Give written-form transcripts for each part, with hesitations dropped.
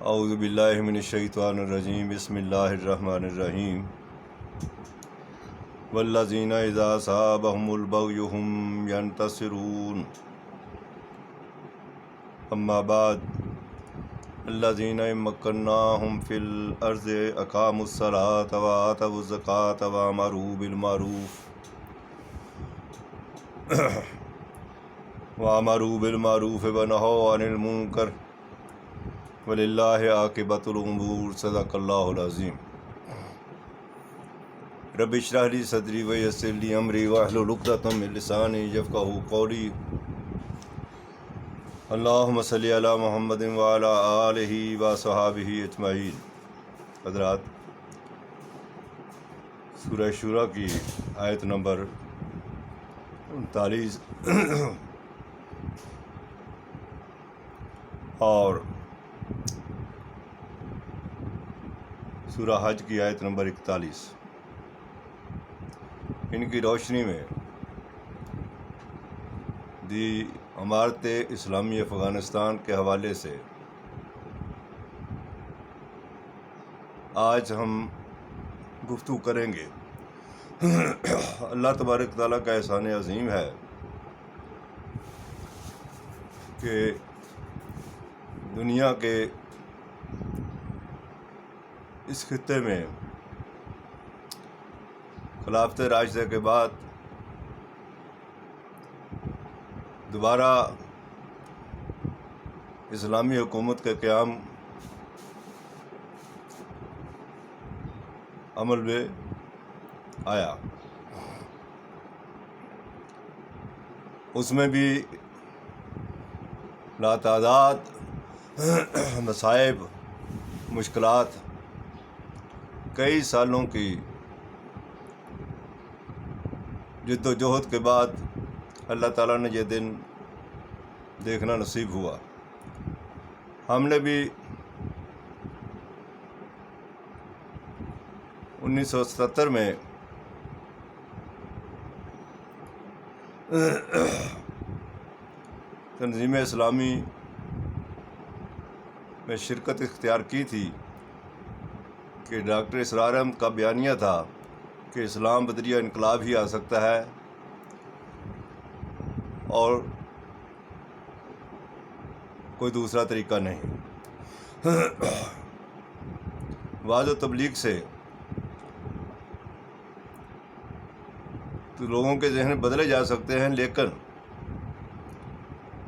اعوذ باللہ من الشیطان الرجیم بسم اللہ الرحمن الرحیم والذین اذا اصابهم البغی هم ینتصرون اما بعد الذین مکناہم فی الارض اقاموا الصلاة وآتوا الزکاة وامروا بالمعروف ونہوا عن المنکر وللہ عاقبۃ الامور صدق اللہ العظیم رب اشرح لی صدری ویسر لی امری واحلل عقدۃ من لسانی یفقہوا قولی اللہم صلی علی محمد وعلی آلہ وصحابہ اجمعین۔ حضرات، سورہ شورى کی آیت نمبر 39 اور سورہ حج کی آیت نمبر 41، ان کی روشنی میں دی امارت اسلامی افغانستان کے حوالے سے آج ہم گفتگو کریں گے۔ اللہ تبارک تعالیٰ کا احسان عظیم ہے کہ دنیا کے اس خطے میں خلافت راشدہ کے بعد دوبارہ اسلامی حکومت کا قیام عمل میں آیا۔ اس میں بھی لاتعداد مصائب، مشکلات، کئی سالوں کی جد و جہد کے بعد اللہ تعالیٰ نے یہ دن دیکھنا نصیب ہوا۔ ہم نے بھی 1977 میں تنظیم اسلامی میں شرکت اختیار کی تھی کہ ڈاکٹر اسرار احمد کا بیانیہ تھا کہ اسلام بدریہ انقلاب ہی آ سکتا ہے اور کوئی دوسرا طریقہ نہیں۔ وعظ و تبلیغ سے تو لوگوں کے ذہن بدلے جا سکتے ہیں، لیکن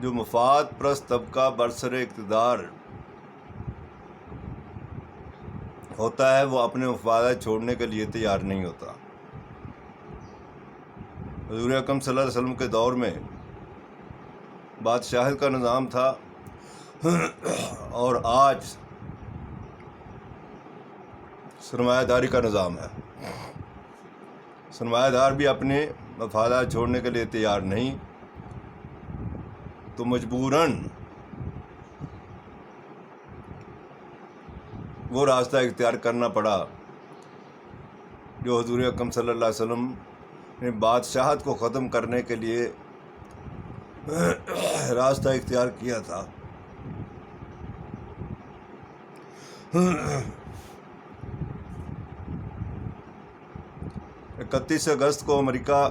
جو مفاد پرست طبقہ برسر اقتدار ہوتا ہے وہ اپنے مفادات چھوڑنے کے لیے تیار نہیں ہوتا۔ حضور اکرم صلی اللہ علیہ وسلم کے دور میں بادشاہت کا نظام تھا اور آج سرمایہ داری کا نظام ہے۔ سرمایہ دار بھی اپنے مفادات چھوڑنے کے لیے تیار نہیں، تو مجبوراً وہ راستہ اختیار کرنا پڑا جو حضور اکرم صلی اللہ علیہ وسلم نے بادشاہت کو ختم کرنے کے لیے راستہ اختیار کیا تھا۔ 31 اگست کو امریکہ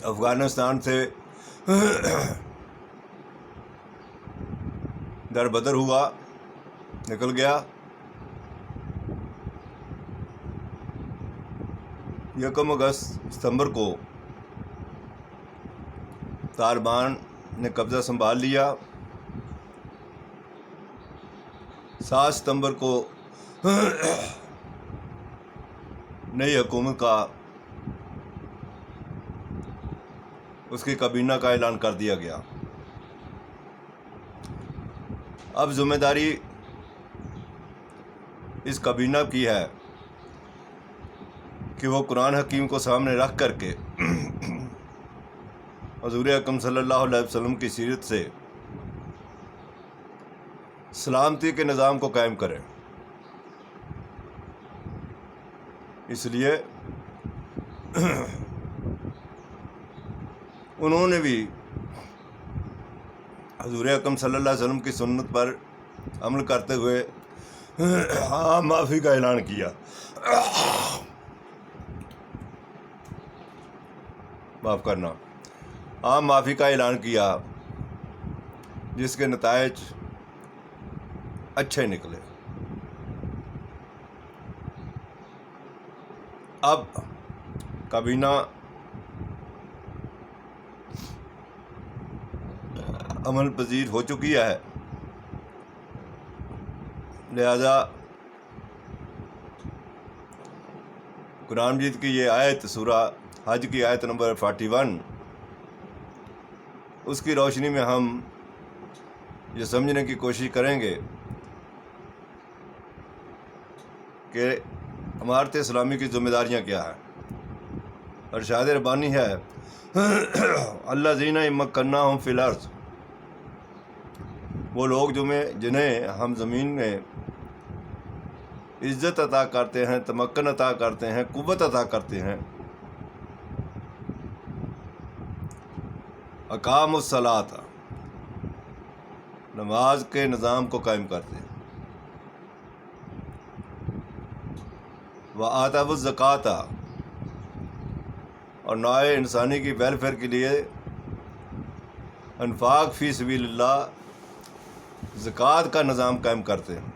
افغانستان سے در بدر ہوا، نکل گیا۔ 1 ستمبر کو طالبان نے قبضہ سنبھال لیا۔ 7 ستمبر کو نئی حکومت کا اس کی کابینہ کا اعلان کر دیا گیا۔ اب ذمہ داری اس کابینہ کی ہے کہ وہ قرآن حکیم کو سامنے رکھ کر کے حضور اکرم صلی اللہ علیہ وسلم کی سیرت سے سلامتی کے نظام کو قائم کریں۔ اس لیے انہوں نے بھی حضور اکرم صلی اللہ علیہ وسلم کی سنت پر عمل کرتے ہوئے عام معافی کا اعلان کیا. معاف کرنا، عام معافی کا اعلان کیا، جس کے نتائج اچھے نکلے. اب کابینہ عمل پذیر ہو چکی ہے، لہذا قرآن مجید کی یہ آیت، سورہ حج کی آیت نمبر 41، اس کی روشنی میں ہم یہ سمجھنے کی کوشش کریں گے کہ عمارت اسلامی کی ذمہ داریاں کیا ہیں. ارشاد ربانی ہے الذین مکناہم فی الارض، وہ لوگ جنہیں ہم زمین میں عزت عطا کرتے ہیں، تمکن عطا کرتے ہیں، قوت عطا کرتے ہیں. اقاموا الصلاۃ، نماز کے نظام کو قائم کرتے ہیں. وآتوا الزکوٰۃ، اور نوع انسانی کی ویلفیئر کے لیے انفاق فی سبیل اللہ، زکوٰۃ کا نظام قائم کرتے ہیں.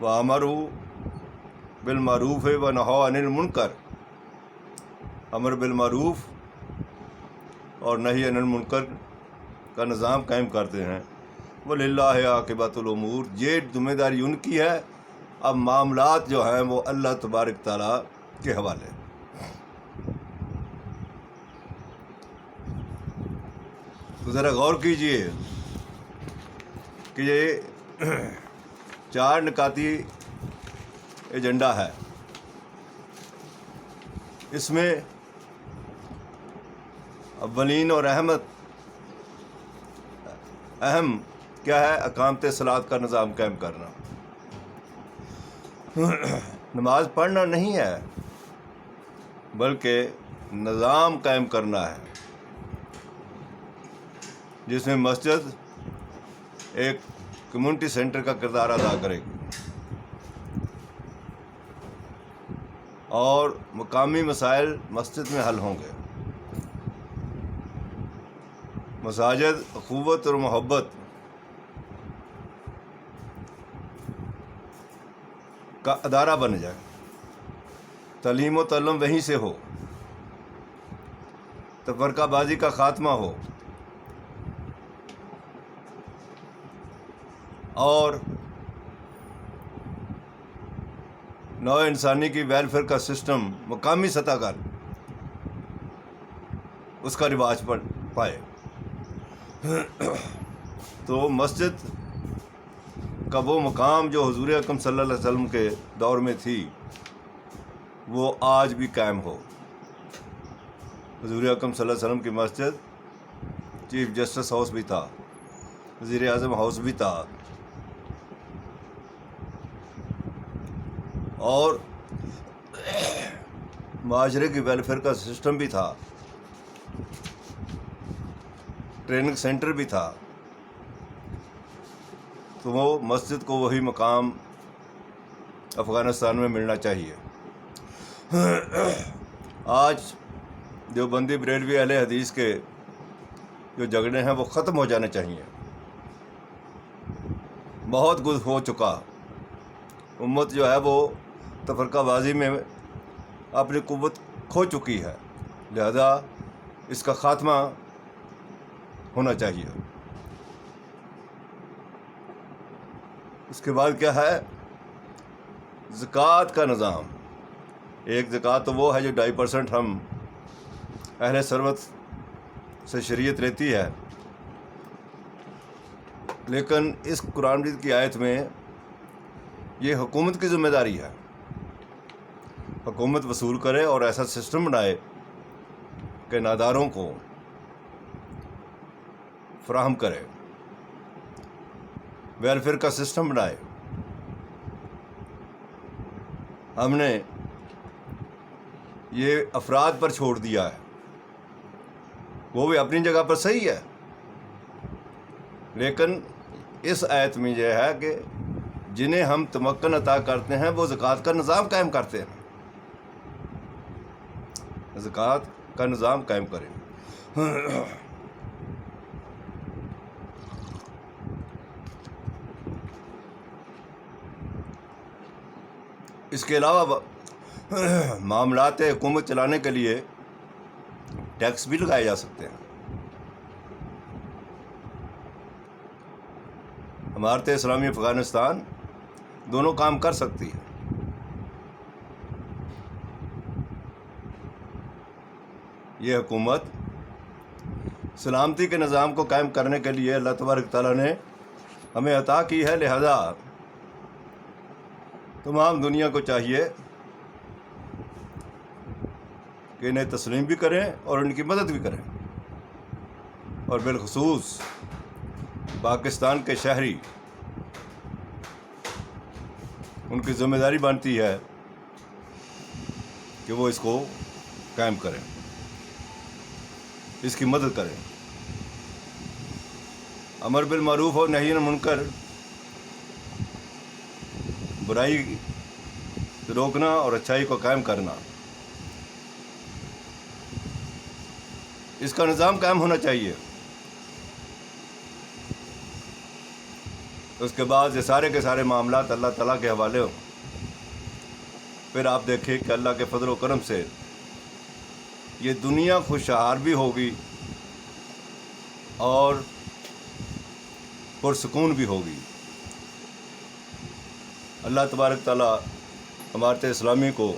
وَأَمَرُوا بِالْمَعْرُوفِ وَنَهَوْا عَنِ الْمُنکر، امر بالمعروف اور نہی عن المنکر کا نظام قائم کرتے ہیں. وَلِلَّهِ عَاقِبَةُ الْأُمُورِ، یہ ذمہ داری ان کی ہے. اب معاملات جو ہیں وہ اللہ تبارک تعالیٰ کے حوالے. تو ذرا غور کیجئے کہ یہ 4 نکاتی ایجنڈا ہے. اس میں اولین اور اہم کیا ہے؟ اقامت صلاۃ کا نظام قائم کرنا. نماز پڑھنا نہیں ہے، بلکہ نظام قائم کرنا ہے، جس میں مسجد ایک کمیونٹی سینٹر کا کردار ادا کرے گی اور مقامی مسائل مسجد میں حل ہوں گے. مساجد اخوت اور محبت کا ادارہ بن جائے، تعلیم و تعلم وہیں سے ہو، تفرقہ بازی کا خاتمہ ہو، اور نوع انسانی کی ویلفیئر کا سسٹم مقامی سطح کا اس کا رواج پائے. تو مسجد کا وہ مقام جو حضور اکرم صلی اللہ علیہ وسلم کے دور میں تھی، وہ آج بھی قائم ہو. حضور اکرم صلی اللہ علیہ وسلم کی مسجد چیف جسٹس ہاؤس بھی تھا، وزیر اعظم ہاؤس بھی تھا، اور معاشرے کی ویلفیئر کا سسٹم بھی تھا، ٹریننگ سینٹر بھی تھا. تو وہ مسجد کو وہی مقام افغانستان میں ملنا چاہیے. آج دیوبندی بریلوی اہل حدیث کے جو جھگڑے ہیں وہ ختم ہو جانے چاہیے. بہت کچھ ہو چکا، امت جو ہے وہ تفرقہ بازی میں اپنی قوت کھو چکی ہے، لہذا اس کا خاتمہ ہونا چاہیے. اس کے بعد کیا ہے؟ زکوٰۃ کا نظام. ایک زکوٰۃ تو وہ ہے جو 2.5% ہم اہل ثروت سے شریعت لیتی ہے، لیکن اس قرآن مجید کی آیت میں یہ حکومت کی ذمہ داری ہے. حکومت وصول کرے اور ایسا سسٹم بنائے کہ ناداروں کو فراہم کرے، ویلفیئر کا سسٹم بنائے. ہم نے یہ افراد پر چھوڑ دیا ہے وہ بھی اپنی جگہ پر صحیح ہے، لیکن اس آیت میں یہ ہے کہ جنہیں ہم تمکن عطا کرتے ہیں وہ زکوٰۃ کا نظام قائم کرتے ہیں، زکوٰۃ کا نظام قائم کریں۔ اس کے علاوہ معاملات حکومت چلانے کے لیے ٹیکس بھی لگائے جا سکتے ہیں۔ امارت اسلامی افغانستان دونوں کام کر سکتی ہے۔ یہ حکومت سلامتی کے نظام کو قائم کرنے کے لیے اللہ تبارک تعالیٰ نے ہمیں عطا کی ہے، لہذا تمام دنیا کو چاہیے کہ انہیں تسلیم بھی کریں اور ان کی مدد بھی کریں، اور بالخصوص پاکستان کے شہری، ان کی ذمہ داری بنتی ہے کہ وہ اس کو قائم کریں، اس کی مدد کریں۔ امر بالمعروف اور نہی عن المنکر، برائی روکنا اور اچھائی کو قائم کرنا، اس کا نظام قائم ہونا چاہیے۔ اس کے بعد یہ سارے کے سارے معاملات اللہ تعالیٰ کے حوالے ہوں، پھر آپ دیکھیں کہ اللہ کے فضل و کرم سے یہ دنیا خوشحال بھی ہوگی اور پرسکون بھی ہوگی۔ اللہ تبارک تعالیٰ امارت اسلامی کو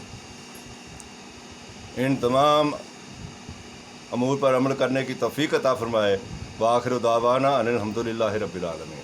ان تمام امور پر عمل کرنے کی توفیق عطا فرمائے۔ وآخر دعوانا ان الحمد للہ رب العالمین۔